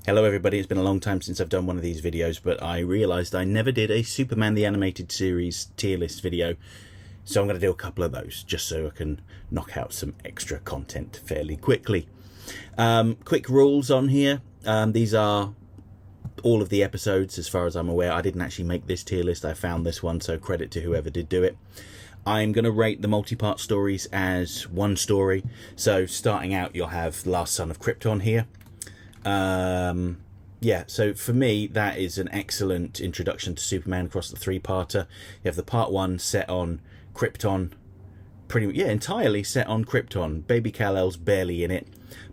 Hello everybody, it's been a long time since I've done one of these videos, but I realised I never did a Superman the Animated Series tier list video, so I'm going to do a couple of those, just so I can knock out some extra content fairly quickly. Quick rules on here. These are all of the episodes as far as I'm aware. I didn't actually make this tier list, I found this one, so credit to whoever did do it. I'm going to rate the multi-part stories as one story, so starting out you'll have Last Son of Krypton here. Yeah, so for me that is an excellent introduction to Superman across the three-parter. You have the part one set on Krypton, entirely set on Krypton. Baby Kal-El's barely in it.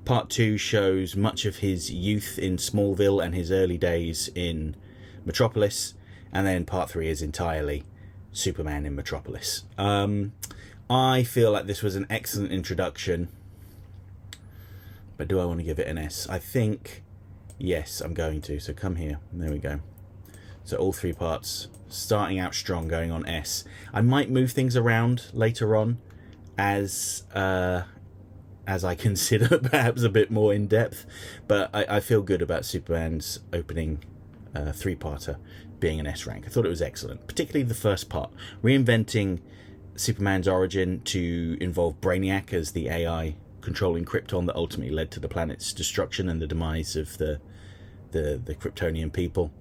Part two shows much of his youth in Smallville and his early days in Metropolis, and then part three is entirely Superman in Metropolis. I feel like this was an excellent introduction. But do I want to give it an S? I think, yes, I'm going to. So come here. There we go. So all three parts, starting out strong, going on S. I might move things around later on as I consider perhaps a bit more in depth. But I feel good about Superman's opening three-parter being an S rank. I thought it was excellent, particularly the first part, reinventing Superman's origin to involve Brainiac as the AI controlling Krypton that ultimately led to the planet's destruction and the demise of the Kryptonian people.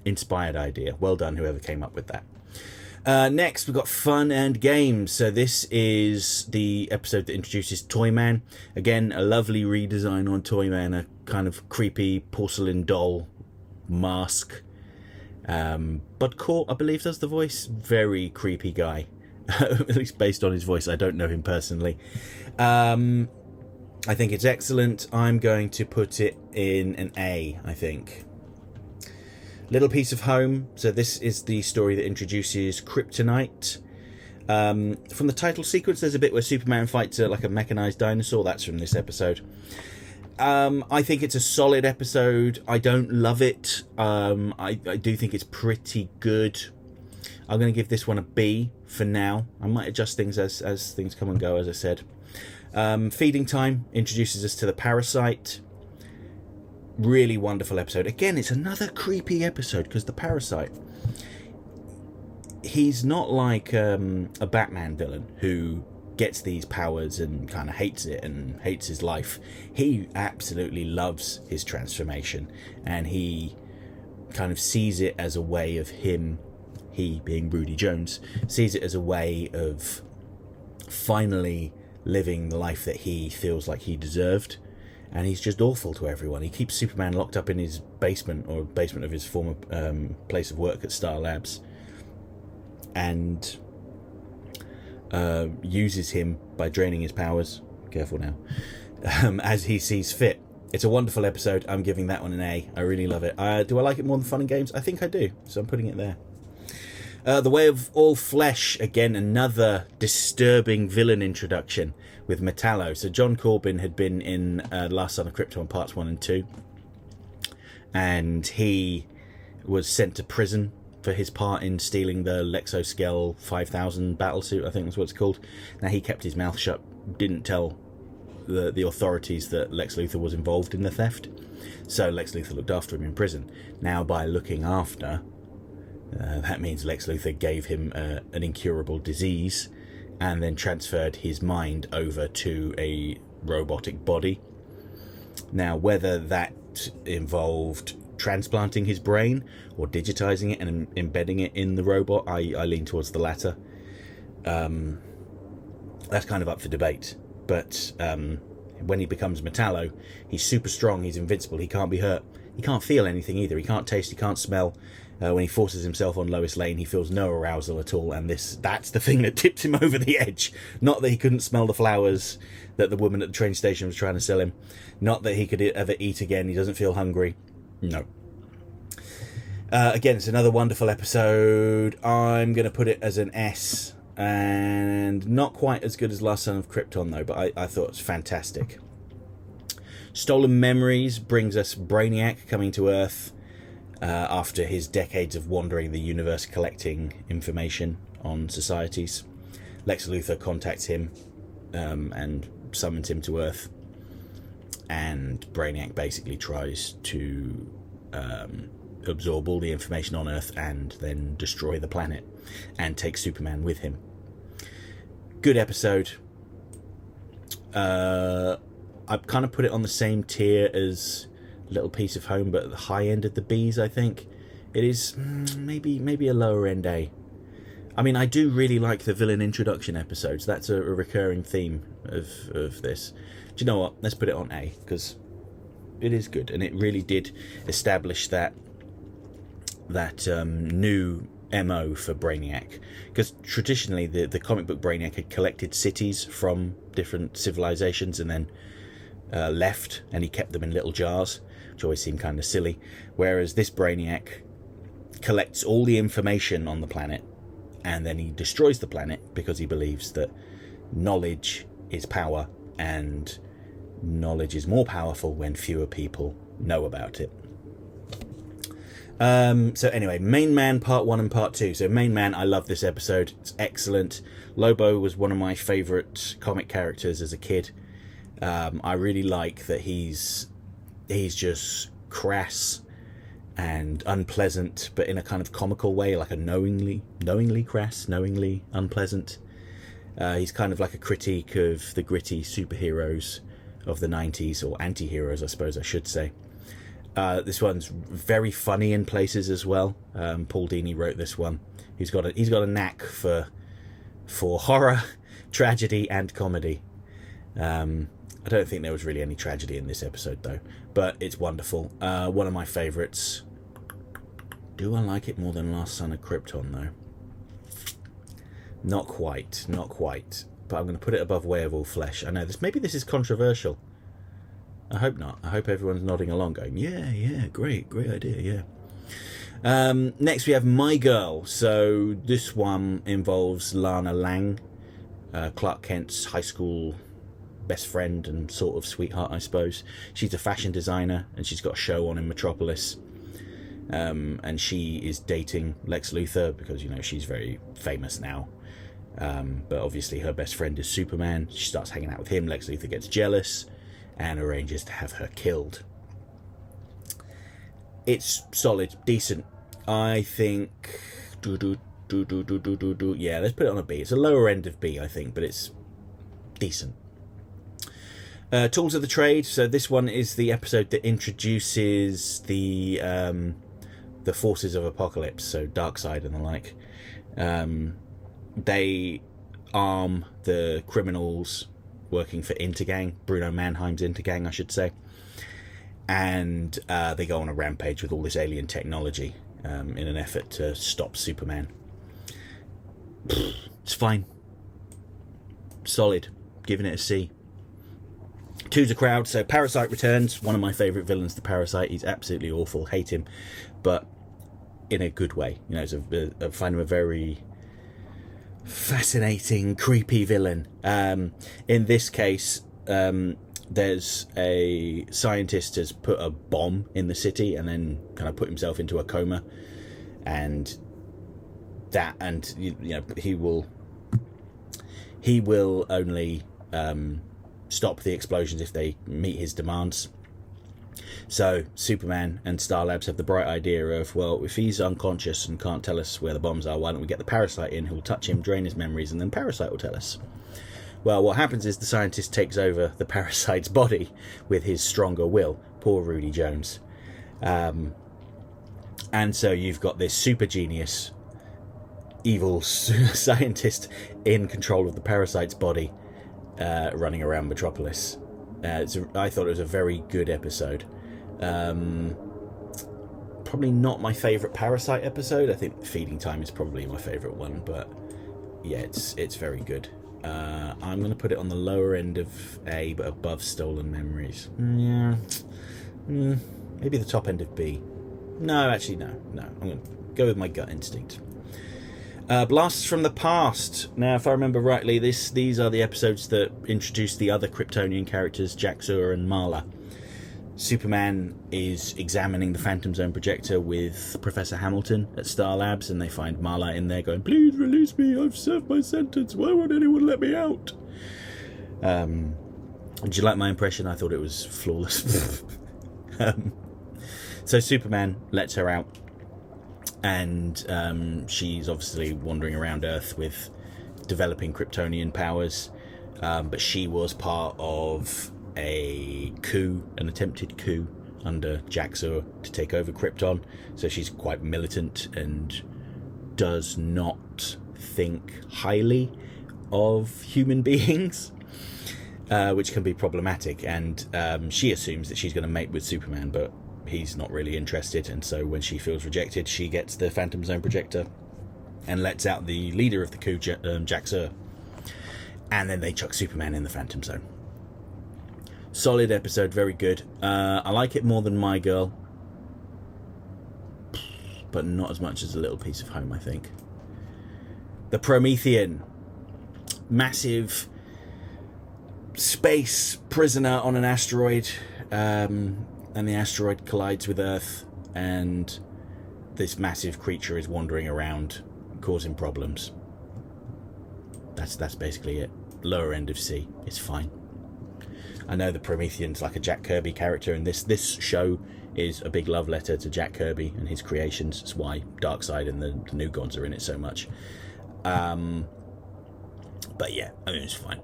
Inspired idea. Well done, whoever came up with that. Next, we've got Fun and Games. So this is the episode that introduces Toyman. Again, a lovely redesign on Toyman, a kind of creepy porcelain doll mask. Bud Cort, I believe, does the voice. Very creepy guy. At least based on his voice. I don't know him personally. I think it's excellent. I'm going to put it in an A, I think. Little Piece of Home. So this is the story that introduces Kryptonite. From the title sequence, there's a bit where Superman fights like a mechanized dinosaur. That's from this episode. I think it's a solid episode. I don't love it. I do think it's pretty good. I'm going to give this one a B for now. I might adjust things as things come and go, as I said. Feeding Time introduces us to the Parasite. Really wonderful episode. Again, it's another creepy episode because the Parasite, he's not like a Batman villain who gets these powers and kind of hates it and hates his life. He absolutely loves his transformation, and he kind of sees it as a way of him, he being Rudy Jones, sees it as a way of finally living the life that he feels like he deserved. And he's just awful to everyone. He keeps Superman locked up in his basement, or basement of his former place of work at Star Labs, and uses him by draining his powers, careful now, as he sees fit. It's a wonderful episode. I'm giving that one an A. I really love it. Do I like it more than Fun and Games? I think I do, so I'm putting it there. The Way of All Flesh, again, another disturbing villain introduction with Metallo. So John Corbin had been in Last Son of Krypton parts 1 and 2. And he was sent to prison for his part in stealing the Lexoskell 5000 battlesuit, I think that's what it's called. Now, he kept his mouth shut, didn't tell the authorities that Lex Luthor was involved in the theft. So Lex Luthor looked after him in prison. Now, by looking after... that means Lex Luthor gave him an incurable disease and then transferred his mind over to a robotic body. Now, whether that involved transplanting his brain or digitizing it and embedding it in the robot, I lean towards the latter. That's kind of up for debate. But when he becomes Metallo, he's super strong, he's invincible, he can't be hurt. He can't feel anything either. He can't taste, he can't smell. When he forces himself on Lois Lane, he feels no arousal at all, and that's the thing that tipped him over the edge. Not that he couldn't smell the flowers that the woman at the train station was trying to sell him. Not that he could ever eat again. He doesn't feel hungry. No. Again, it's another wonderful episode. I'm going to put it as an S, and not quite as good as Last Son of Krypton, though, but I thought it was fantastic. Stolen Memories brings us Brainiac coming to Earth after his decades of wandering the universe collecting information on societies. Lex Luthor contacts him and summons him to Earth. and Brainiac basically tries to absorb all the information on Earth and then destroy the planet and take Superman with him. Good episode. I've kind of put it on the same tier as Little Piece of Home, but at the high end of the B's, I think. It is maybe a lower end A. I mean, I do really like the villain introduction episodes. That's a recurring theme of this. Do you know what? Let's put it on A, because it is good, and it really did establish that new MO for Brainiac. Because traditionally, the comic book Brainiac had collected cities from different civilizations and then left, and he kept them in little jars, which always seemed kind of silly. Whereas this Brainiac collects all the information on the planet, and then he destroys the planet because he believes that knowledge is power, and knowledge is more powerful when fewer people know about it. So anyway, Main Man Part 1 and Part 2. So Main Man, I love this episode. It's excellent. Lobo was one of my favourite comic characters as a kid. I really like that he's just crass and unpleasant, but in a kind of comical way, like a knowingly crass, knowingly unpleasant. He's kind of like a critique of the gritty superheroes of the 90s, or anti-heroes, I suppose I should say. This one's very funny in places as well. Paul Dini wrote this one. He's got a knack for horror, tragedy, and comedy. I don't think there was really any tragedy in this episode though, but it's wonderful. One of my favourites. Do I like it more than Last Son of Krypton though? Not quite. But I'm going to put it above Way of All Flesh. I know maybe this is controversial. I hope not. I hope everyone's nodding along going, yeah, great idea, yeah. Next we have My Girl. So this one involves Lana Lang, Clark Kent's high school best friend and sort of sweetheart, I suppose. She's a fashion designer and she's got a show on in Metropolis. And she is dating Lex Luthor because, she's very famous now. But obviously her best friend is Superman. She starts hanging out with him. Lex Luthor gets jealous and arranges to have her killed. It's solid, decent. I think... Yeah, let's put it on a B. It's a lower end of B, I think, but it's decent. Tools of the Trade. So this one is the episode that introduces the forces of Apocalypse, so Darkseid and the like. They arm the criminals working for Intergang, Bruno Mannheim's Intergang, I should say. And they go on a rampage with all this alien technology in an effort to stop Superman. It's fine. Solid. Giving it a C. Two's a crowd. So Parasite returns. One of my favourite villains, the Parasite. He's absolutely awful. Hate him. But in a good way. I find him a very fascinating, creepy villain. In this case, there's a scientist has put a bomb in the city and then kind of put himself into a coma, and he will only stop the explosions if they meet his demands. So Superman and Star Labs have the bright idea of, well, if he's unconscious and can't tell us where the bombs are, why don't we get the Parasite in, who'll touch him, drain his memories, and then Parasite will tell us. Well, what happens is the scientist takes over the Parasite's body with his stronger will. Poor Rudy Jones. And so you've got this super genius, evil scientist in control of the Parasite's body, running around Metropolis. I thought it was a very good episode. Probably not my favourite Parasite episode. I think Feeding Time is probably my favourite one, but yeah, it's very good. I'm going to put it on the lower end of A, but above Stolen Memories. Maybe the top end of B. No, actually, no. I'm going to go with my gut instinct. Blasts from the Past. Now, if I remember rightly, these are the episodes that introduce the other Kryptonian characters, Jax-Ur and Marla. Superman is examining the Phantom Zone projector with Professor Hamilton at Star Labs, and they find Marla in there going, "Please release me, I've served my sentence, why won't anyone let me out?" And Did you like my impression? I thought it was flawless. So Superman lets her out, and she's obviously wandering around Earth with developing Kryptonian powers, but she was part of a coup, an attempted coup under Jax-Ur to take over Krypton, so she's quite militant and does not think highly of human beings, which can be problematic, and she assumes that she's going to mate with Superman, but he's not really interested, and so when she feels rejected, she gets the Phantom Zone projector and lets out the leader of the coup, Jax-Ur, and then they chuck Superman in the Phantom Zone. Solid episode, very good. I like it more than My Girl, but not as much as A Little Piece of Home, I think. The Promethean, massive space prisoner on an asteroid, and the asteroid collides with Earth, and this massive creature is wandering around causing problems. That's basically it. Lower end of C. It's fine. I know the Promethean's like a Jack Kirby character, and this show is a big love letter to Jack Kirby and his creations. That's why Darkseid and the New Gods are in it so much. But yeah, I mean, it's fine.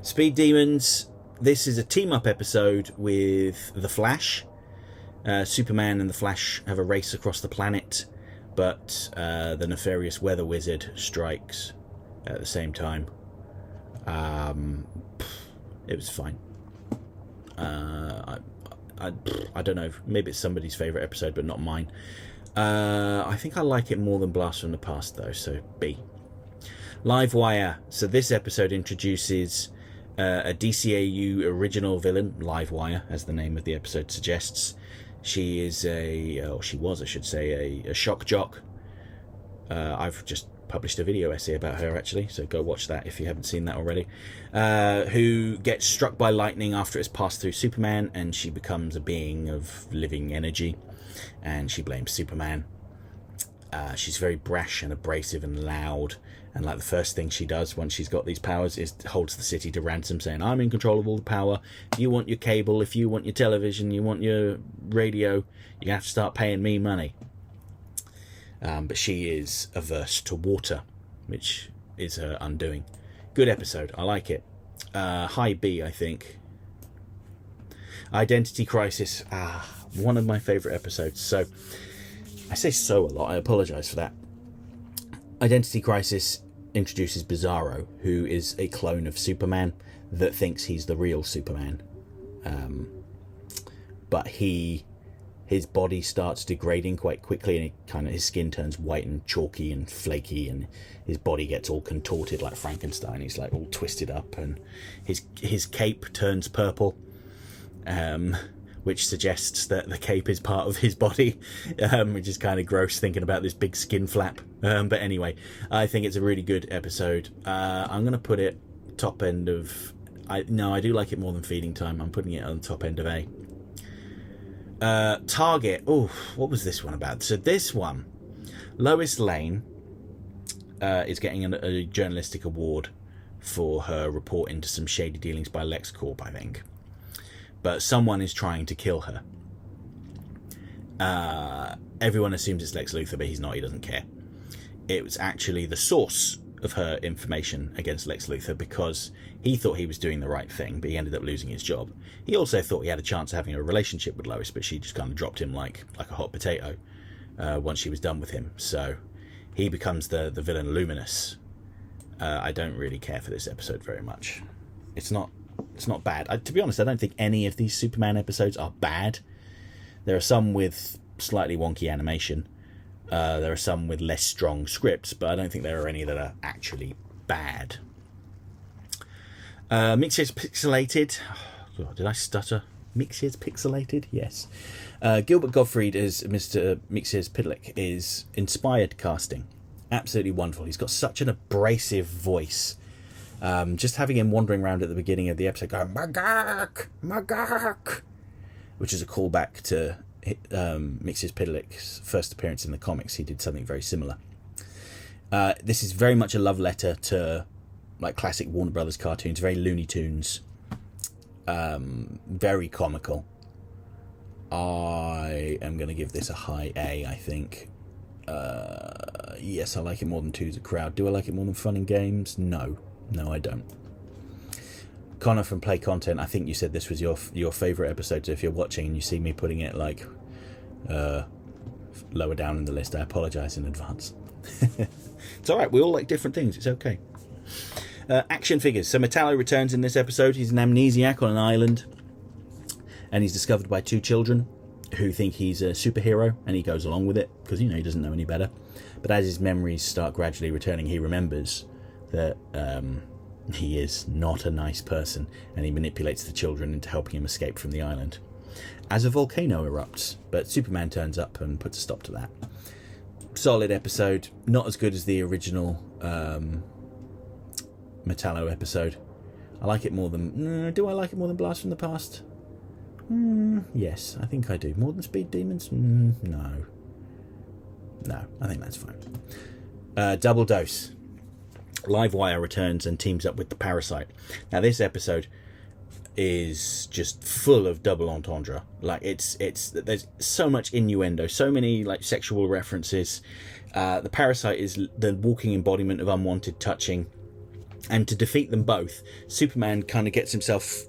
Speed Demons. This is a team-up episode with The Flash. Superman and The Flash have a race across the planet, but the nefarious weather wizard strikes at the same time. It was fine. I don't know. Maybe it's somebody's favourite episode, but not mine. I think I like it more than Blast from the Past, though, so B. Livewire. So this episode introduces a DCAU original villain, Livewire, as the name of the episode suggests. She is she was, I should say, a shock jock. I've just published a video essay about her, actually, so go watch that if you haven't seen that already. Who gets struck by lightning after it's passed through Superman, and she becomes a being of living energy, and she blames Superman. She's very brash and abrasive and loud, and like the first thing she does once she's got these powers is holds the city to ransom, saying, I'm in control of all the power. If you want your cable, if you want your television, you want your radio, you have to start paying me money. But she is averse to water, which is her undoing. Good episode. I like it. High B, I think. Identity Crisis. One of my favourite episodes. So, I say so a lot. I apologise for that. Identity Crisis introduces Bizarro, who is a clone of Superman that thinks he's the real Superman. But his body starts degrading quite quickly, and his skin turns white and chalky and flaky, and his body gets all contorted like Frankenstein. He's like all twisted up, and his cape turns purple, which suggests that the cape is part of his body, which is kind of gross thinking about this big skin flap. But anyway, I think it's a really good episode. I'm going to put it top end of... I do like it more than Feeding Time. I'm putting it on the top end of A. Target. Oh, what was this one about? So this one, Lois Lane is getting a journalistic award for her report into some shady dealings by LexCorp, I think. But someone is trying to kill her. Everyone assumes it's Lex Luthor, but he's not. He doesn't care. It was actually the source of her information against Lex Luthor, because he thought he was doing the right thing, but he ended up losing his job. He also thought he had a chance of having a relationship with Lois, but she just kind of dropped him like a hot potato once she was done with him. So he becomes the villain Luminous. I don't really care for this episode very much. It's not bad. To be honest, I don't think any of these Superman episodes are bad. There are some with slightly wonky animation. There are some with less strong scripts, but I don't think there are any that are actually bad. Mixier's Pixelated. Oh, did I stutter? Mixier's Pixelated? Yes. Gilbert Gottfried as Mr. Mixier's Pidlick is inspired casting. Absolutely wonderful. He's got such an abrasive voice. Just having him wandering around at the beginning of the episode going, Magak! Magak! Which is a callback to Mixier's Pidlick's first appearance in the comics. He did something very similar. This is very much a love letter to like classic Warner Brothers cartoons, very Looney Tunes. Very comical. I am going to give this a high A, I think. Yes, I like it more than Two's a Crowd. Do I like it more than Fun and Games? No, I don't. Connor from Play Content, I think you said this was your favourite episode, so if you're watching and you see me putting it like lower down in the list, I apologise in advance. It's alright, we all like different things, it's okay. Action figures. So Metallo returns in this episode. He's an amnesiac on an island, and he's discovered by 2 children who think he's a superhero, and he goes along with it because, you know, he doesn't know any better. But as his memories start gradually returning, he remembers that he is not a nice person, and he manipulates the children into helping him escape from the island. As a volcano erupts, but Superman turns up and puts a stop to that. Solid episode, not as good as the original Metallo episode. I like it more than... do I like it more than Blast from the Past? Yes, I think I do. More than Speed Demons? No, I think that's fine. Double Dose. Livewire returns and teams up with the Parasite. Now this episode is just full of double entendre. Like it's there's so much innuendo, so many like sexual references. The Parasite is the walking embodiment of unwanted touching, and to defeat them both, Superman kind of gets himself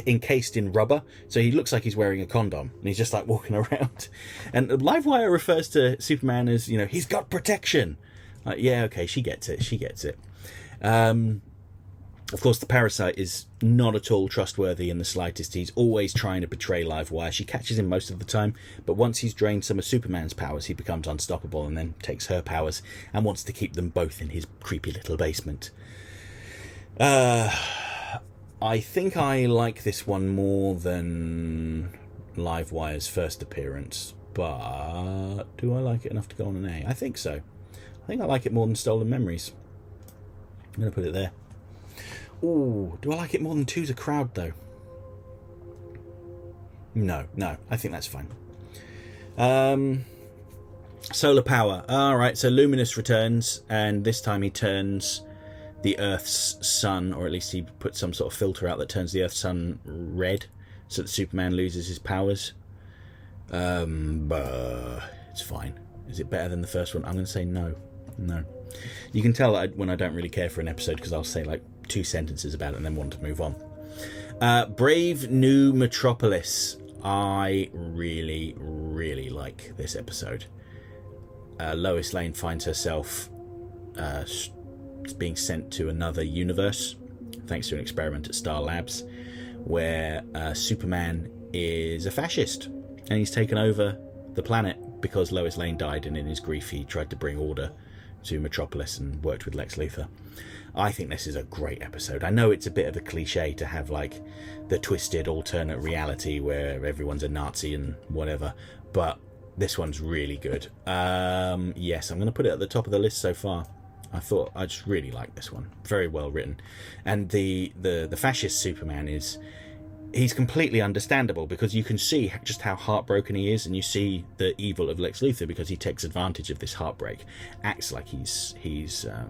encased in rubber, so he looks like he's wearing a condom, and he's just like walking around. And Livewire refers to Superman as, you know, he's got protection. Like, yeah, okay, she gets it. Of course, the Parasite is not at all trustworthy in the slightest. He's always trying to betray Livewire. She catches him most of the time, but once he's drained some of Superman's powers, he becomes unstoppable and then takes her powers and wants to keep them both in his creepy little basement. I think I like this one more than Livewire's first appearance, but do I like it enough to go on an A? I think so. I think I like it more than Stolen Memories. I'm going to put it there. Ooh, do I like it more than Two's a Crowd, though? No, I think that's fine. Solar Power. Alright, so Luminous returns, and this time he turns the Earth's sun, or at least he puts some sort of filter out that turns the Earth's sun red, so that Superman loses his powers. But it's fine. Is it better than the first one? I'm going to say no. You can tell when I don't really care for an episode, because I'll say like 2 sentences about it and then want to move on. Brave New Metropolis. I really, really like this episode. Lois Lane finds herself being sent to another universe thanks to an experiment at Star Labs, where Superman is a fascist and he's taken over the planet because Lois Lane died, and in his grief he tried to bring order to Metropolis and worked with Lex Luthor. I think this is a great episode. I know it's a bit of a cliche to have like the twisted alternate reality where everyone's a Nazi and whatever, but this one's really good. Yes, I'm going to put it at the top of the list so far. I thought I just really like this one. Very well written. And the fascist Superman he's completely understandable, because you can see just how heartbroken he is, and you see the evil of Lex Luthor because he takes advantage of this heartbreak, acts like he's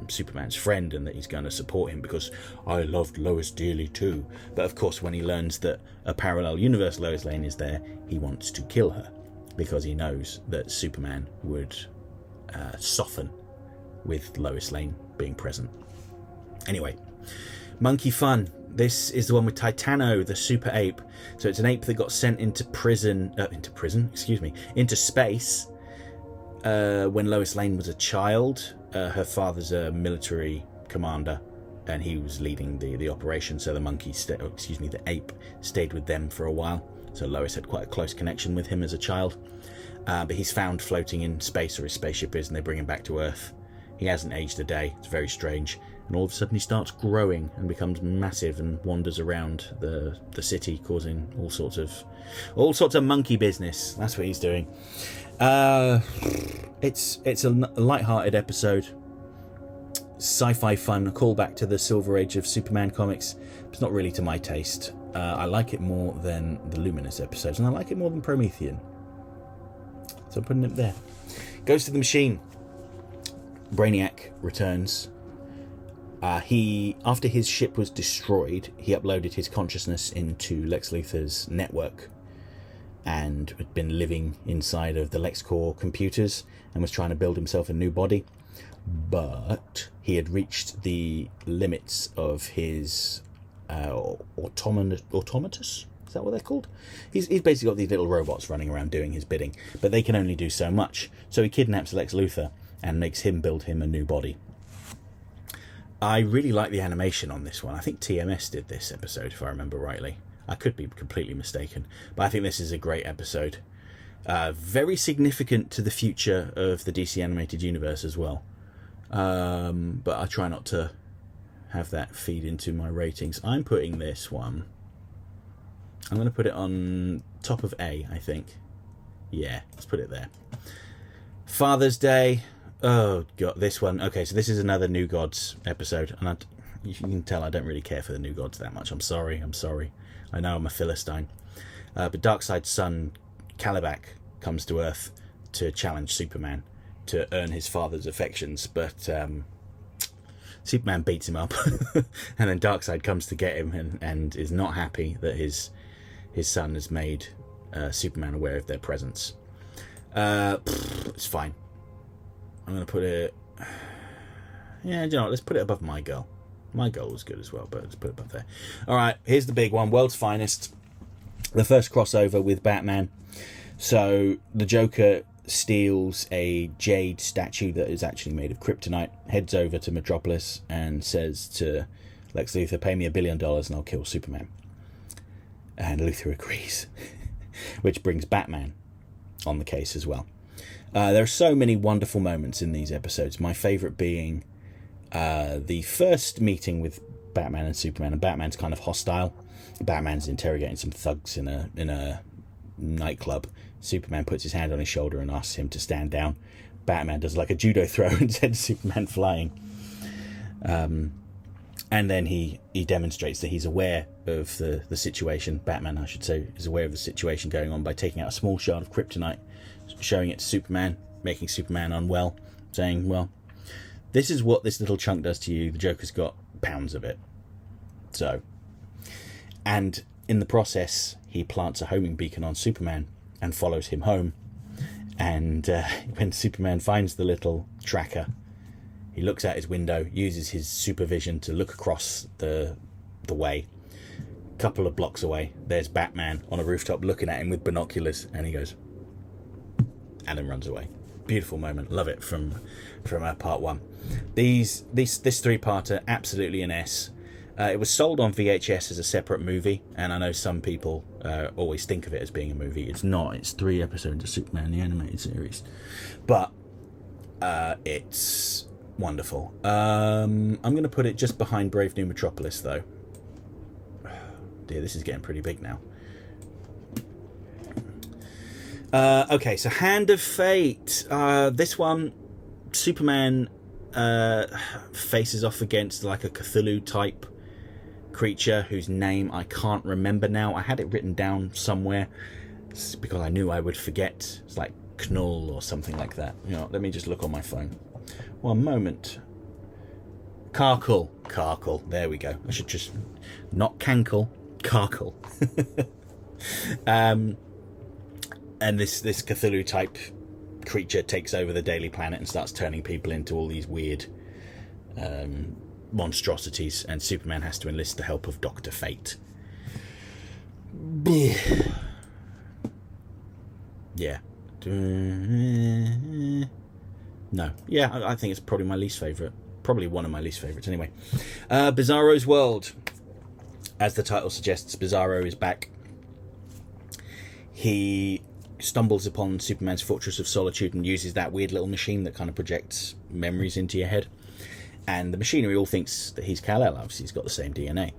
Superman's friend and that he's going to support him because I loved Lois dearly too. But of course, when he learns that a parallel universe Lois Lane is there, he wants to kill her because he knows that Superman would soften with Lois Lane being present. Anyway, Monkey Fun. This is the one with Titano, the super ape. So it's an ape that got sent into space when Lois Lane was a child. Her father's a military commander, and he was leading the operation. So the ape stayed with them for a while. So Lois had quite a close connection with him as a child. But he's found floating in space, or his spaceship is, and they bring him back to Earth. He hasn't aged a day. It's very strange. And all of a sudden he starts growing and becomes massive and wanders around the city, causing all sorts of monkey business. That's what he's doing. It's a light-hearted episode. Sci-fi fun, a callback to the Silver Age of Superman comics. It's not really to my taste. I like it more than the Luminous episodes, and I like it more than Promethean. So I'm putting it there. Ghost of the Machine. Brainiac returns. After his ship was destroyed, he uploaded his consciousness into Lex Luthor's network and had been living inside of the LexCorp computers and was trying to build himself a new body. But he had reached the limits of his automatus. Is that what they're called? He's basically got these little robots running around doing his bidding, but they can only do so much. So he kidnaps Lex Luthor and makes him build him a new body. I really like the animation on this one. I think TMS did this episode, if I remember rightly. I could be completely mistaken, but I think this is a great episode. Very significant to the future of the DC animated universe as well. But I try not to have that feed into my ratings. I'm putting this one, I'm going to put it on top of A, I think. Yeah, let's put it there. Father's Day. Oh, God, this one. Okay, so this is another New Gods episode. And you can tell I don't really care for the New Gods that much. I'm sorry. I know I'm a Philistine. But Darkseid's son, Kalibak, comes to Earth to challenge Superman to earn his father's affections. But Superman beats him up. And then Darkseid comes to get him and is not happy that his son has made Superman aware of their presence. It's fine. I'm going to put it... Yeah, you know, let's put it above My Girl. My Girl was good as well, but let's put it above there. Alright, here's the big one. World's Finest. The first crossover with Batman. So, the Joker steals a jade statue that is actually made of kryptonite, heads over to Metropolis and says to Lex Luthor, pay me $1 billion and I'll kill Superman. And Luthor agrees. Which brings Batman on the case as well. There are so many wonderful moments in these episodes. My favourite being the first meeting with Batman and Superman, and Batman's kind of hostile. Batman's interrogating some thugs in a nightclub. Superman puts his hand on his shoulder and asks him to stand down. Batman does like a judo throw and sends Superman flying. And then he demonstrates that he's aware of the situation. Batman, I should say, is aware of the situation going on by taking out a small shard of kryptonite, showing it to Superman, making Superman unwell, saying, well, this is what this little chunk does to you. The Joker's got pounds of it. So, and in the process, he plants a homing beacon on Superman and follows him home. And when Superman finds the little tracker, he looks out his window, uses his supervision to look across the way. A couple of blocks away, there's Batman on a rooftop looking at him with binoculars, and he goes, and then runs away. Beautiful moment. Love it from part one. This three-parter, absolutely an S. It was sold on VHS as a separate movie, and I know some people always think of it as being a movie. It's not. It's 3 episodes of Superman, the animated series. But it's wonderful. I'm going to put it just behind Brave New Metropolis, though. Dear, this is getting pretty big now. Okay, so Hand of Fate. This one, Superman faces off against like a Cthulhu-type creature whose name I can't remember now. I had it written down somewhere because I knew I would forget. It's like Knull or something like that. You know, let me just look on my phone. One moment. Karkle. There we go. I should just... Not Cankle. Karkle. And this Cthulhu-type creature takes over the Daily Planet and starts turning people into all these weird monstrosities, and Superman has to enlist the help of Dr. Fate. Yeah. No. Yeah, I think it's probably my least favourite. Probably one of my least favourites anyway. Bizarro's World. As the title suggests, Bizarro is back. He stumbles upon Superman's Fortress of Solitude and uses that weird little machine that kind of projects memories into your head. And the machinery all thinks that he's Kal-El. Obviously, he's got the same DNA.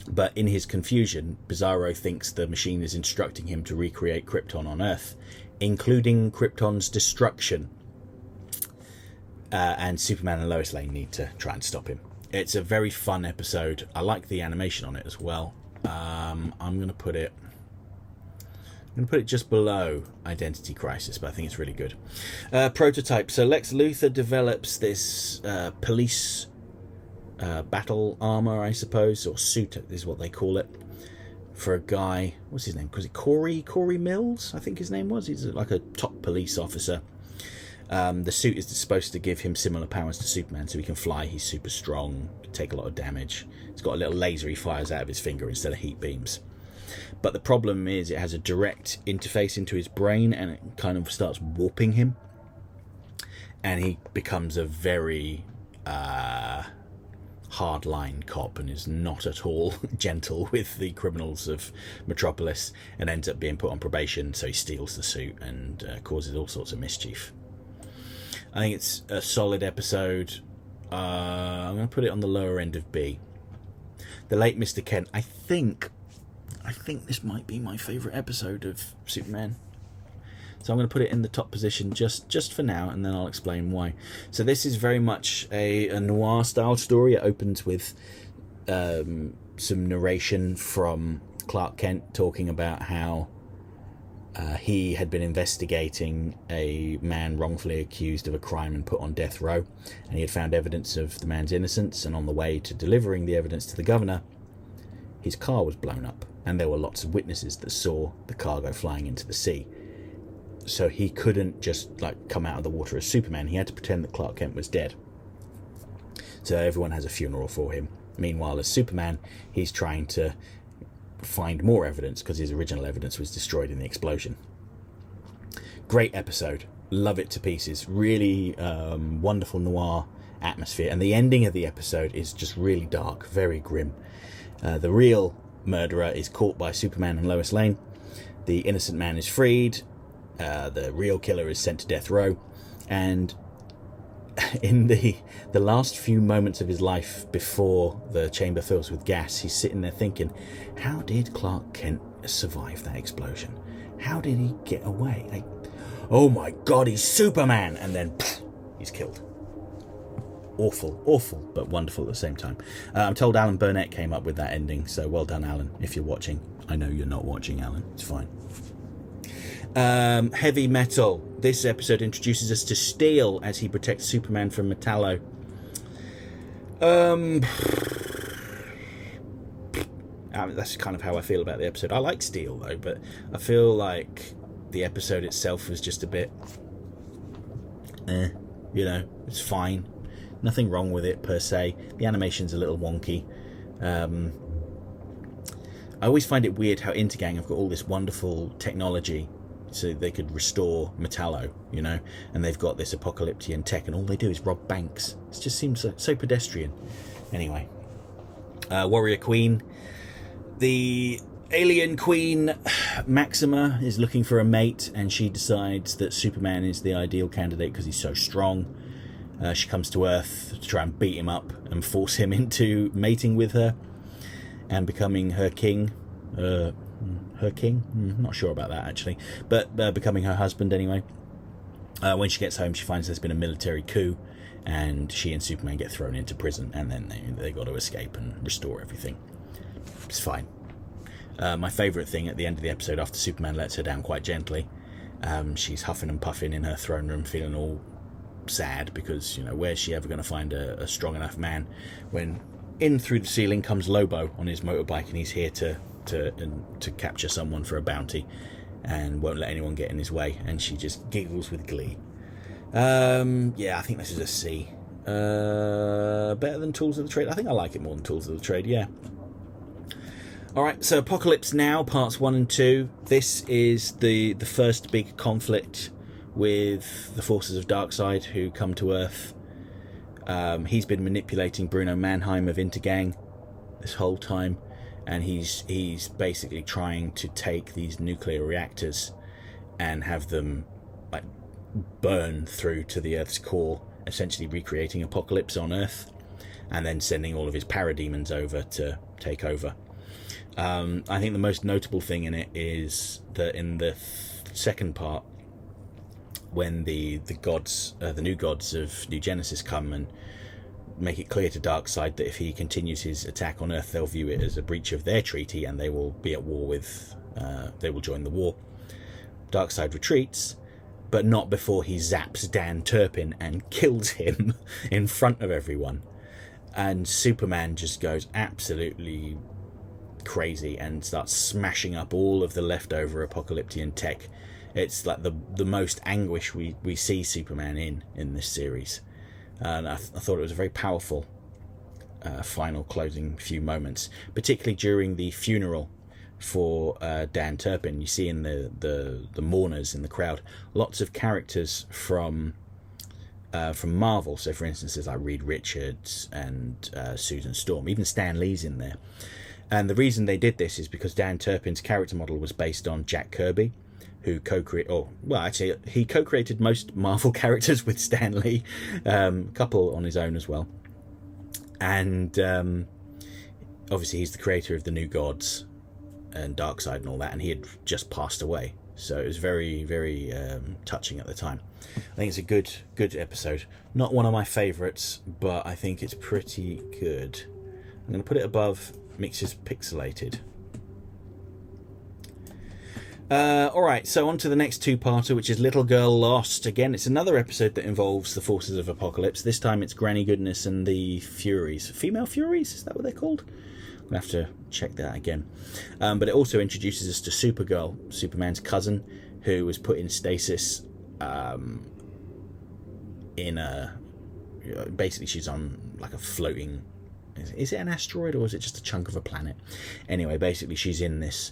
But in his confusion, Bizarro thinks the machine is instructing him to recreate Krypton on Earth, including Krypton's destruction. And Superman and Lois Lane need to try and stop him. It's a very fun episode. I like the animation on it as well. I'm going to put it just below Identity Crisis, but I think it's really good. Prototype. So Lex Luthor develops this police battle armor, I suppose, or suit is what they call it, for a guy. What's his name? Was it Corey Mills, I think his name was. He's like a top police officer. The suit is supposed to give him similar powers to Superman, so he can fly, he's super strong, can take a lot of damage. It's got a little laser he fires out of his finger instead of heat beams. But the problem is it has a direct interface into his brain, and it kind of starts warping him, and he becomes a very hardline cop and is not at all gentle with the criminals of Metropolis, and ends up being put on probation, so he steals the suit and causes all sorts of mischief. I think it's a solid episode. I'm going to put it on the lower end of B. The Late Mr. Kent. I think this might be my favourite episode of Superman. So I'm going to put it in the top position just for now, and then I'll explain why. So this is very much a noir-style story. It opens with some narration from Clark Kent talking about how he had been investigating a man wrongfully accused of a crime and put on death row, and he had found evidence of the man's innocence, and on the way to delivering the evidence to the governor, his car was blown up, and there were lots of witnesses that saw the car go flying into the sea. So he couldn't just come out of the water as Superman. He had to pretend that Clark Kent was dead. So everyone has a funeral for him. Meanwhile, as Superman, he's trying to find more evidence because his original evidence was destroyed in the explosion. Great episode. Love it to pieces. Really wonderful noir atmosphere. And the ending of the episode is just really dark, very grim. The real murderer is caught by Superman and Lois Lane. The innocent man is freed. The real killer is sent to death row. And in the last few moments of his life before the chamber fills with gas, he's sitting there thinking, how did Clark Kent survive that explosion? How did he get away? Oh my God, he's Superman! And then he's killed. Awful, but wonderful at the same time. I'm told Alan Burnett came up with that ending, so well done, Alan, if you're watching. I know you're not watching, Alan. It's fine. Heavy metal. This episode introduces us to Steel as he protects Superman from Metallo. That's kind of how I feel about the episode. I like Steel though, but I feel like the episode itself was just a bit it's fine. Nothing wrong with it per se. The animation's a little wonky. I always find it weird how Intergang have got all this wonderful technology so they could restore Metallo, and they've got this apocalyptic tech, and all they do is rob banks. It just seems so pedestrian. Anyway, Warrior Queen. The alien queen, Maxima, is looking for a mate, and she decides that Superman is the ideal candidate because he's so strong. She comes to Earth to try and beat him up and force him into mating with her and becoming her king. Not sure about that actually, but becoming her husband anyway. When she gets home, she finds there's been a military coup, and she and Superman get thrown into prison, and then they got to escape and restore everything. It's fine. My favourite thing at the end of the episode, after Superman lets her down quite gently, she's huffing and puffing in her throne room, feeling all sad because where's she ever going to find a strong enough man, when in through the ceiling comes Lobo on his motorbike, and he's here to capture someone for a bounty and won't let anyone get in his way, and she just giggles with glee. I think this is a C. Better than Tools of the Trade. I think I like it more than Tools of the Trade, yeah. Alright, so Apocalypse Now, parts 1 and 2. This is the first big conflict with the forces of Darkseid who come to Earth. He's been manipulating Bruno Mannheim of Intergang this whole time, and he's basically trying to take these nuclear reactors and have them burn through to the Earth's core, essentially recreating Apocalypse on Earth, and then sending all of his parademons over to take over. I think the most notable thing in it is that in the second part, when the gods, the new gods of New Genesis come and make it clear to Darkseid that if he continues his attack on Earth, they'll view it as a breach of their treaty, and they will be at war with, they will join the war. Darkseid retreats, but not before he zaps Dan Turpin and kills him in front of everyone. and Superman just goes absolutely crazy and starts smashing up all of the leftover apocalyptic tech. It's like the most anguish we see Superman in this series, and I thought it was a very powerful final closing few moments, particularly during the funeral for Dan Turpin. You see in the mourners in the crowd lots of characters from Marvel. So for instance, there's like Reed Richards and Susan Storm, even Stan Lee's in there. And the reason they did this is because Dan Turpin's character model was based on Jack Kirby, who he co-created most Marvel characters with Stan Lee, a couple on his own as well. And obviously he's the creator of the New Gods and Darkseid and all that, and he had just passed away. So it was very, very touching at the time. I think it's a good episode. Not one of my favourites, but I think it's pretty good. I'm going to put it above Mix's Pixelated. Alright, so on to the next two-parter, which is Little Girl Lost. Again, it's another episode that involves the forces of Apocalypse. This time it's Granny Goodness and the Furies. Female Furies? Is that what they're called? I'm going to have to check that again. But it also introduces us to Supergirl, Superman's cousin, who was put in stasis in a... Basically, she's on like a floating... Is it an asteroid or is it just a chunk of a planet? Anyway, basically she's in this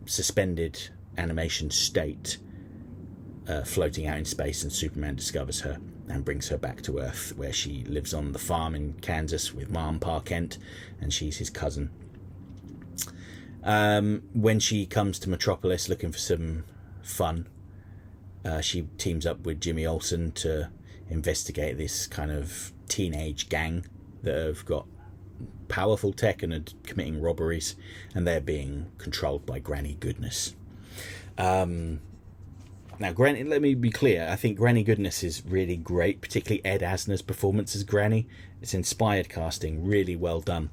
suspended animation state, floating out in space, and Superman discovers her and brings her back to Earth, where she lives on the farm in Kansas with Ma and Pa Kent, and she's his cousin. When she comes to Metropolis looking for some fun, she teams up with Jimmy Olsen to investigate this kind of teenage gang that have got powerful tech and are committing robberies, and they're being controlled by Granny Goodness. Now, Granny, let me be clear, I think Granny Goodness is really great, particularly Ed Asner's performance as Granny. It's inspired casting, really well done.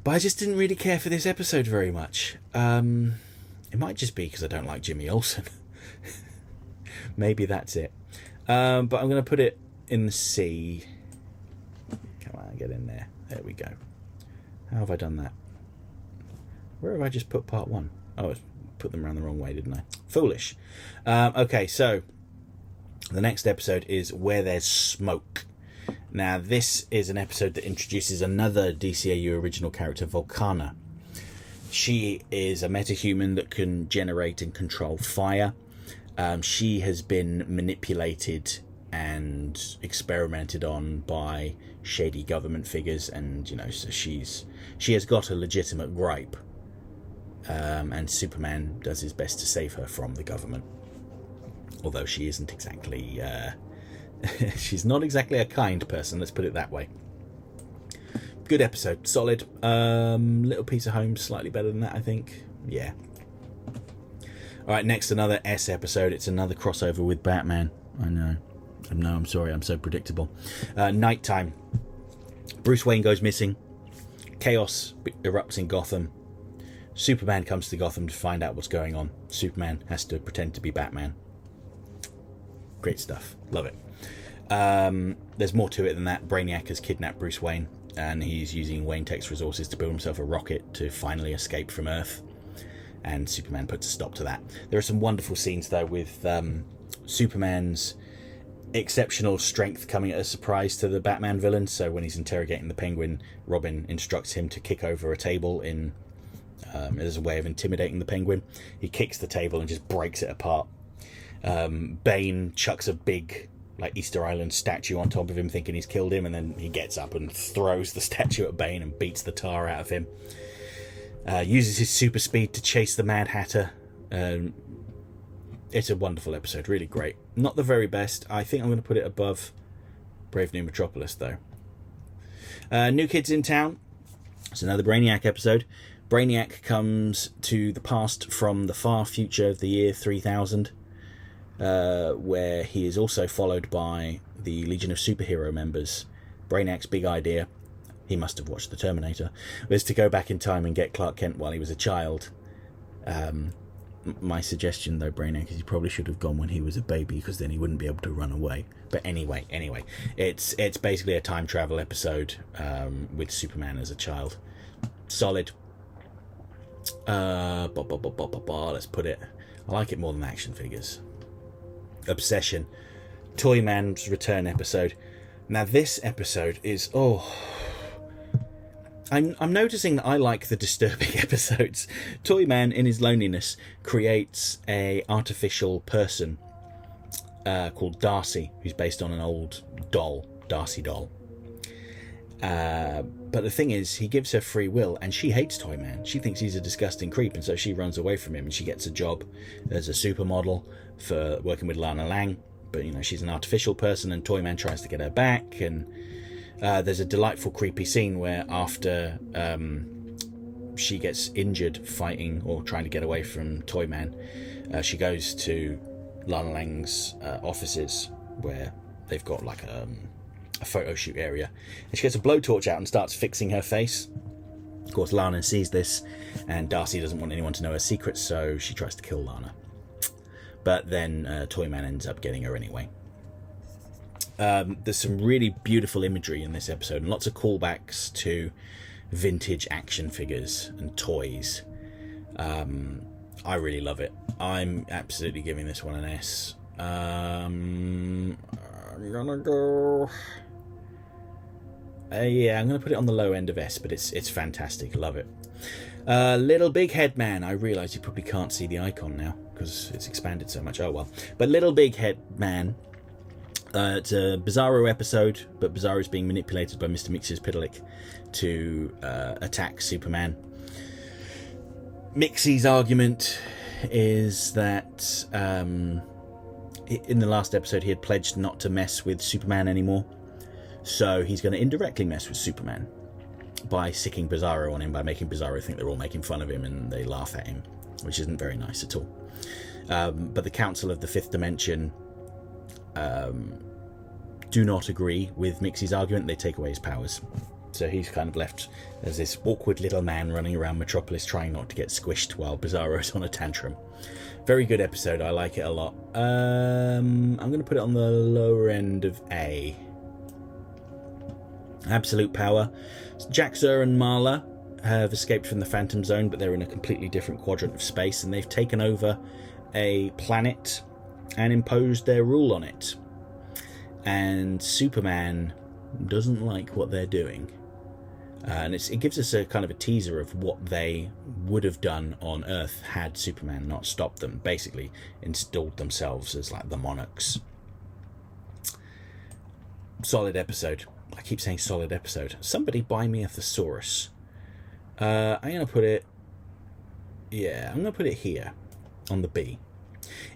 But I just didn't really care for this episode very much. It might just be because I don't like Jimmy Olsen. Maybe that's it. But I'm going to put it in the C. Come on, get in there. There we go. How have I done that? Where have I just put part one? Oh, I put them around the wrong way, didn't I? Foolish. Okay, so the next episode is Where There's Smoke. Now, this is an episode that introduces another DCAU original character, Volcana. She is a metahuman that can generate and control fire. She has been manipulated and experimented on by shady government figures, and so she has got a legitimate gripe, and Superman does his best to save her from the government, although she isn't exactly she's not exactly a kind person, let's put it that way. Good episode, solid. Little Piece of Home, slightly better than that, I think. Yeah. Alright, next, another S episode. It's another crossover with Batman. I know, I'm sorry, I'm so predictable. Nighttime. Bruce Wayne goes missing. Chaos erupts in Gotham. Superman comes to Gotham to find out what's going on. Superman has to pretend to be Batman. Great stuff. Love it. There's more to it than that. Brainiac has kidnapped Bruce Wayne, and he's using Wayne Tech's resources to build himself a rocket to finally escape from Earth. And Superman puts a stop to that. There are some wonderful scenes, though, with Superman's exceptional strength coming as a surprise to the Batman villain. So when he's interrogating the Penguin, Robin instructs him to kick over a table as a way of intimidating the Penguin. He kicks the table and just breaks it apart. Bane chucks a big Easter Island statue on top of him, thinking he's killed him, and then he gets up and throws the statue at Bane and beats the tar out of him. Uses his super speed to chase the Mad Hatter. It's a wonderful episode, really great. Not the very best. I think I'm going to put it above Brave New Metropolis, though. New Kids in Town. It's another Brainiac episode. Brainiac comes to the past from the far future of the year 3000, where he is also followed by the Legion of Superhero members. Brainiac's big idea, he must have watched The Terminator, was to go back in time and get Clark Kent while he was a child. my suggestion though, Brainiac, is you probably should have gone when he was a baby, because then he wouldn't be able to run away. But anyway, it's basically a time travel episode with Superman as a child. Solid. Let's put it. I like it more than action figures. Obsession. Toyman's return episode. Now this episode is I'm noticing that I like the disturbing episodes. Toyman, in his loneliness, creates a artificial person called Darcy, who's based on an old doll, Darcy doll. But the thing is, he gives her free will, and she hates Toyman. She thinks he's a disgusting creep, and so she runs away from him, and she gets a job as a supermodel for working with Lana Lang. But, you know, she's an artificial person, and Toyman tries to get her back, and there's a delightful, creepy scene where after she gets injured fighting or trying to get away from Toyman, she goes to Lana Lang's offices, where they've got like a photo shoot area, and she gets a blowtorch out and starts fixing her face. Of course, Lana sees this, and Darcy doesn't want anyone to know her secrets, so she tries to kill Lana. But then Toyman ends up getting her anyway. There's some really beautiful imagery in this episode, and lots of callbacks to vintage action figures and toys. I really love it. I'm absolutely giving this one an S. I'm gonna go... I'm gonna put it on the low end of S, but it's fantastic. Love it. Little Big Head Man. I realise you probably can't see the icon now because it's expanded so much. Oh well. But Little Big Head Man. It's a Bizarro episode, but Bizarro is being manipulated by Mr. Mxyzptlk to attack Superman. Mixie's argument is that in the last episode he had pledged not to mess with Superman anymore, so he's going to indirectly mess with Superman by sicking Bizarro on him, by making Bizarro think they're all making fun of him and they laugh at him, which isn't very nice at all. But the Council of the Fifth Dimension do not agree with Mixie's argument. They take away his powers, so he's kind of left as this awkward little man running around Metropolis trying not to get squished while Bizarro's on a tantrum. Very good episode. I like it a lot. I'm going to put it on the lower end of A. Absolute Power. Jack Zur and Marla have escaped from the Phantom Zone, but they're in a completely different quadrant of space, and they've taken over a planet and imposed their rule on it. And Superman doesn't like what they're doing. And it gives us a kind of a teaser of what they would have done on Earth had Superman not stopped them. Basically installed themselves as like the monarchs. Solid episode. I keep saying solid episode. Somebody buy me a thesaurus. I'm going to put it... Yeah, I'm going to put it here on the B.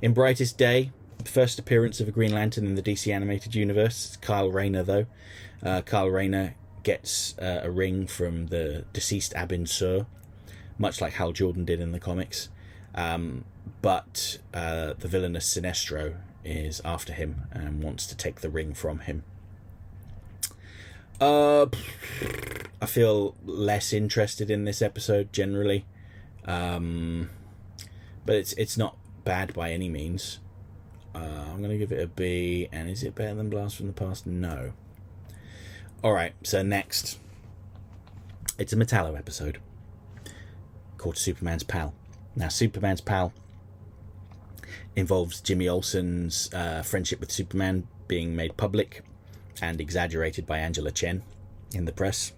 In Brightest Day, first appearance of a Green Lantern in the DC animated universe. It's Kyle Rayner, though. Kyle Rayner gets a ring from the deceased Abin Sur, much like Hal Jordan did in the comics. But the villainous Sinestro is after him and wants to take the ring from him. I feel less interested in this episode generally, but it's not bad by any means. I'm going to give it a B. And is it better than Blast from the Past? No. Alright, so next. It's a Metallo episode called Superman's Pal. Now, Superman's Pal involves Jimmy Olsen's friendship with Superman being made public and exaggerated by Angela Chen in the press.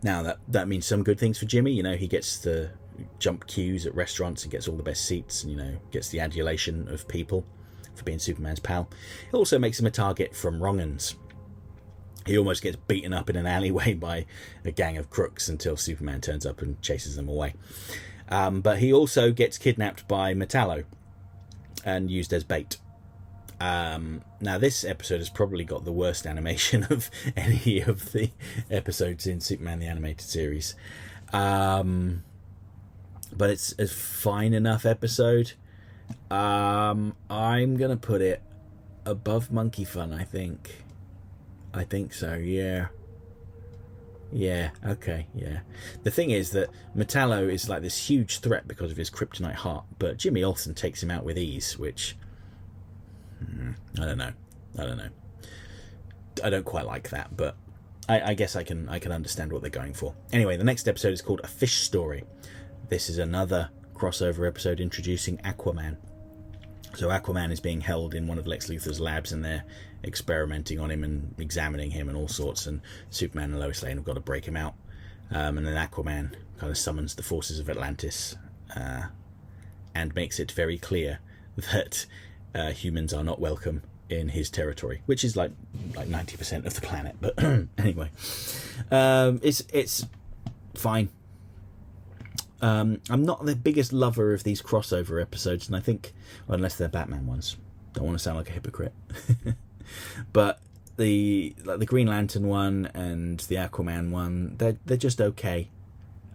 Now, that means some good things for Jimmy. You know, he gets the jump queues at restaurants and gets all the best seats and, you know, gets the adulation of people for being Superman's pal. It also makes him a target from wrong-uns. He almost gets beaten up in an alleyway by a gang of crooks until Superman turns up and chases them away. But he also gets kidnapped by Metallo and used as bait. Now, this episode has probably got the worst animation of any of the episodes in Superman the Animated Series. But it's a fine enough episode. I'm going to put it above Monkey Fun, I think. I think so, yeah. Yeah, okay, yeah. The thing is that Metallo is like this huge threat because of his kryptonite heart, but Jimmy Olsen takes him out with ease, which... I don't know. I don't quite like that, but I guess I can understand what they're going for. Anyway, the next episode is called A Fish Story. This is another crossover episode introducing Aquaman. So Aquaman is being held in one of Lex Luthor's labs, and they're experimenting on him and examining him and all sorts, and Superman and Lois Lane have got to break him out. And then Aquaman kind of summons the forces of Atlantis and makes it very clear that humans are not welcome in his territory, which is like 90% of the planet. But anyway, it's fine. I'm not the biggest lover of these crossover episodes, and I think, well, unless they're Batman ones, don't want to sound like a hypocrite. But the Green Lantern one and the Aquaman one, they're just okay.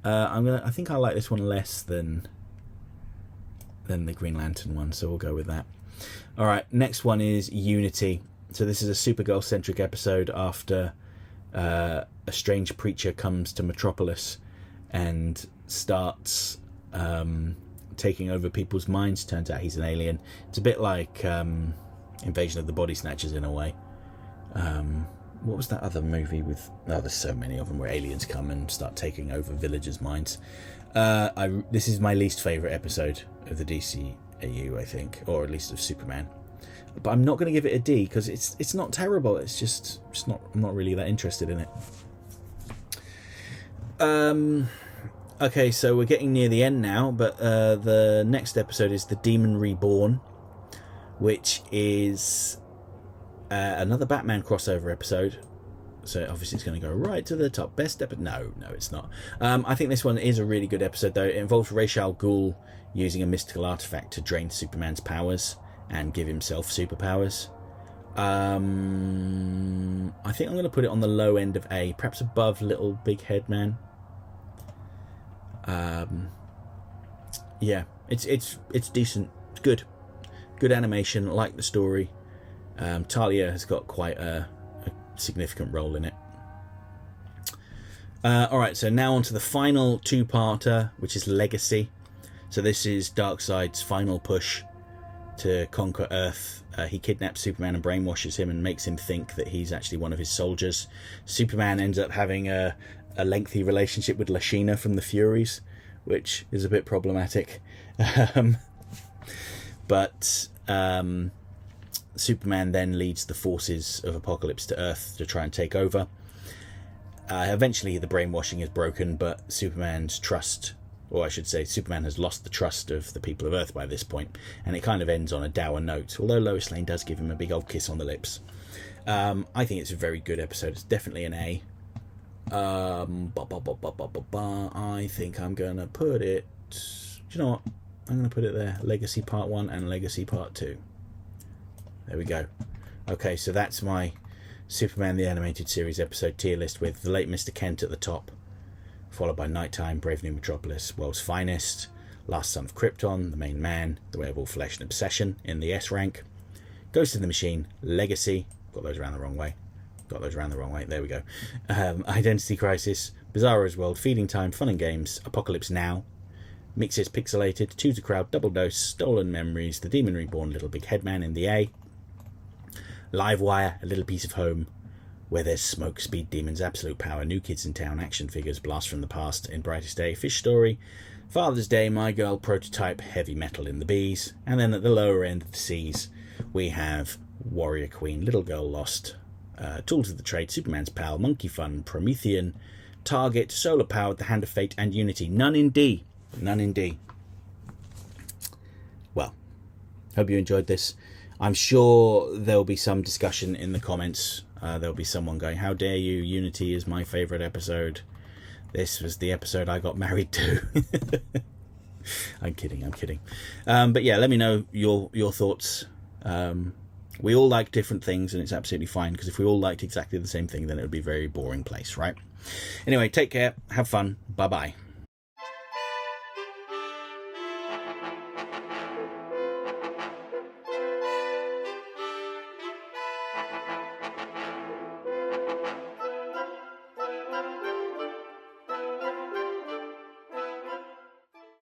I think I like this one less than the Green Lantern one, so we'll go with that. All right, next one is Unity. So this is a Supergirl centric episode after a strange preacher comes to Metropolis and starts taking over people's minds. Turns out he's an alien. It's a bit like Invasion of the Body Snatchers in a way. What was that other movie with... Oh, there's so many of them where aliens come and start taking over villagers' minds. This is my least favourite episode of the DCAU, I think, or at least of Superman. But I'm not going to give it a D because it's not terrible. It's just not... I'm not really that interested in it. Okay, so we're getting near the end now, but the next episode is The Demon Reborn, which is another Batman crossover episode. So obviously it's going to go right to the top. Best episode? No, it's not. I think this one is a really good episode, though. It involves Ra's al Ghul using a mystical artifact to drain Superman's powers and give himself superpowers. I think I'm going to put it on the low end of A, perhaps above Little Big Head Man. Yeah, it's decent. It's good animation. Like the story. Talia has got quite a significant role in it. Alright, so now on to the final two-parter, which is Legacy. So this is Darkseid's final push to conquer Earth. He kidnaps Superman and brainwashes him and makes him think that he's actually one of his soldiers. Superman ends up having a lengthy relationship with Lashina from the Furies, which is a bit problematic. But Superman then leads the forces of Apocalypse to Earth to try and take over. Eventually the brainwashing is broken, but Superman's trust, or I should say Superman has lost the trust of the people of Earth by this point, and it kind of ends on a dour note, although Lois Lane does give him a big old kiss on the lips. I think it's a very good episode. It's definitely an A. I think I'm going to put it... Do you know what? I'm going to put it there. Legacy Part 1 and Legacy Part 2. There we go. Okay, so that's my Superman the Animated Series episode tier list, with The Late Mr. Kent at the top, followed by Nighttime, Brave New Metropolis, World's Finest, Last Son of Krypton, The Main Man, The Way of All Flesh and Obsession in the S rank, Ghost in the Machine, Legacy, got those around the wrong way, there we go, Identity Crisis, Bizarro's World, Feeding Time, Fun and Games, Apocalypse Now, Mixes Pixelated, Choose a Crowd, Double Dose, Stolen Memories, The Demon Reborn, Little Big Headman in the A, Livewire, A Little Piece of Home, Where There's Smoke, Speed Demons, Absolute Power, New Kids in Town, Action Figures, Blast from the Past in Brightest Day, Fish Story, Father's Day, My Girl, Prototype, Heavy Metal in the B's, and then at the lower end of the C's we have Warrior Queen, Little Girl Lost, Tools of the Trade, Superman's Pal, Monkey Fun, Promethean, Target, Solar Powered, The Hand of Fate, and Unity. None in D. Well, hope you enjoyed this. I'm sure there'll be some discussion in the comments. There'll be someone going, how dare you, Unity is my favourite episode. This was the episode I got married to. I'm kidding. But yeah, let me know your thoughts. We all like different things, and it's absolutely fine, because if we all liked exactly the same thing, then it would be a very boring place, right? Anyway, take care, have fun, bye-bye.